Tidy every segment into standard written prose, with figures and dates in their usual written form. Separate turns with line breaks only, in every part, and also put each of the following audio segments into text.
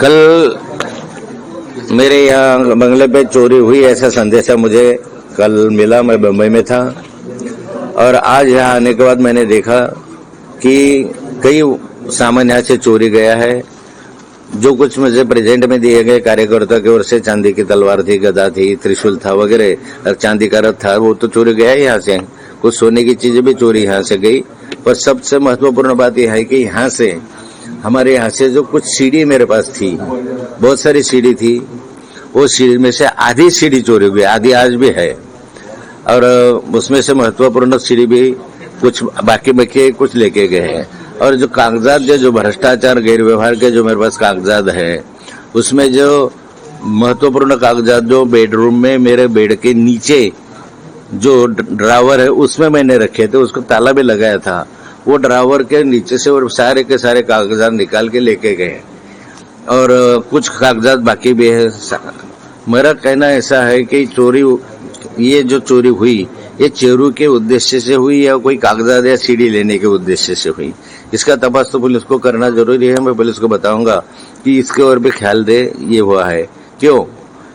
कल मेरे यहाँ बंगले पे चोरी हुई ऐसा संदेशा मुझे कल मिला। मैं बम्बई में था और आज यहाँ आने के बाद मैंने देखा कि कई सामान यहाँ से चोरी गया है। जो कुछ मुझे प्रेजेंट में दिए गए कार्यकर्ता की ओर से चांदी की तलवार थी, गदा थी, त्रिशूल था वगैरह, चांदी का रथ था, वो तो चोरी गया यहाँ से। कुछ सोने की चीजें भी चोरी यहाँ से गई। पर सबसे महत्वपूर्ण बात यह है कि यहाँ से हमारे यहाँ से जो कुछ सीढ़ी मेरे पास थी, बहुत सारी सीढ़ी थी, वो सीढ़ी में से आधी सीढ़ी चोरी हुई, आधी आज भी है। और उसमें से महत्वपूर्ण सीढ़ी भी कुछ बाकी कुछ लेके गए हैं। और जो कागजात जो भ्रष्टाचार गैर व्यवहार के जो मेरे पास कागजात है, उसमें जो महत्वपूर्ण कागजात जो बेडरूम में मेरे बेड के नीचे जो ड्रावर है उसमें मैंने रखे थे, उसको ताला भी लगाया था। वो ड्रावर के नीचे से और सारे के सारे कागजात निकाल के लेके गए और कुछ कागजात बाकी भी है। मेरा कहना ऐसा है कि ये जो चोरी हुई, ये चोरी के उद्देश्य से हुई या कोई कागजात या सीढ़ी लेने के उद्देश्य से हुई, इसका तपास तो पुलिस को करना जरूरी है। मैं पुलिस को बताऊंगा कि इसके ओर भी ख्याल दे। ये हुआ है क्यों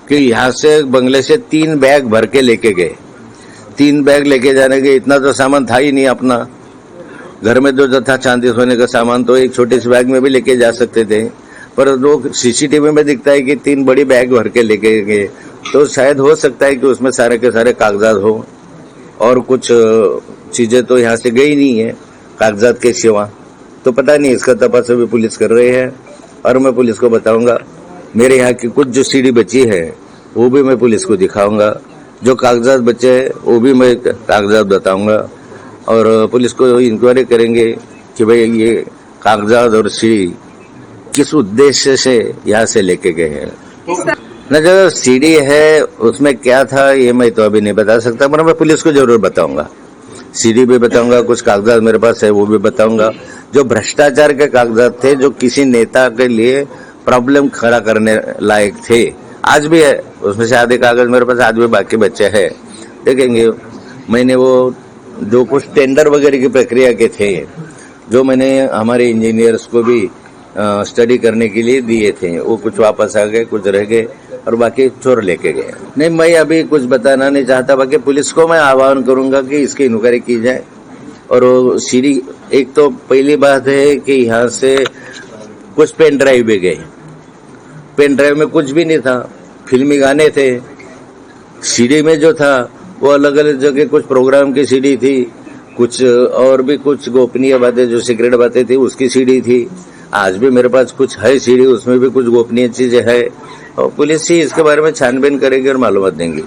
कि यहाँ से बंगले से 3 बैग भर के लेके गए। 3 बैग लेके जाने के इतना तो सामान था ही नहीं अपना घर में। जो था चांदी सोने का सामान तो एक छोटे से बैग में भी लेके जा सकते थे, पर लोग सीसीटीवी में दिखता है कि 3 बड़ी बैग भर के लेके गए। तो शायद हो सकता है कि उसमें सारे के सारे कागजात हो और कुछ चीजें तो यहाँ से गई नहीं है कागजात के सिवा। तो पता नहीं, इसका तपास अभी पुलिस कर रही है और मैं पुलिस को बताऊंगा। मेरे यहाँ की कुछ जो सीढ़ी बची है वो भी मैं पुलिस को दिखाऊंगा, जो कागजात बचे हैं वो भी मैं कागजात बताऊंगा और पुलिस को इंक्वायरी करेंगे कि भाई ये कागजात और सीढ़ी किस उद्देश्य से यहाँ से लेके गए हैं। न जो सीढ़ी है उसमें क्या था ये मैं तो अभी नहीं बता सकता, पर मैं पुलिस को जरूर बताऊंगा। सीढ़ी भी बताऊंगा, कुछ कागजात मेरे पास है वो भी बताऊंगा। जो भ्रष्टाचार के कागजात थे, जो किसी नेता के लिए प्रॉब्लम खड़ा करने लायक थे, आज भी है। उसमें से आधे कागज मेरे पास आज भी बाकी बच्चे हैं, देखेंगे। मैंने वो जो कुछ टेंडर वगैरह की प्रक्रिया के थे, जो मैंने हमारे इंजीनियर्स को भी स्टडी करने के लिए दिए थे, वो कुछ वापस आ गए, कुछ रह गए और बाकी चोर लेके गए। नहीं, मैं अभी कुछ बताना नहीं चाहता। बाकी पुलिस को मैं आह्वान करूंगा कि इसकी इंक्वायरी की जाए। और वो सीढ़ी, एक तो पहली बात है कि यहाँ से कुछ पेन ड्राइव भी गए। पेन ड्राइव में कुछ भी नहीं था, फिल्मी गाने थे। सीडी में जो था वो अलग अलग जगह कुछ प्रोग्राम की सीडी थी, कुछ और भी कुछ गोपनीय बातें जो सीक्रेट बातें थी उसकी सीडी थी। आज भी मेरे पास कुछ है सीडी, उसमें भी कुछ गोपनीय चीजें है और पुलिस ही इसके बारे में छानबीन करेगी और मालूमात देंगी।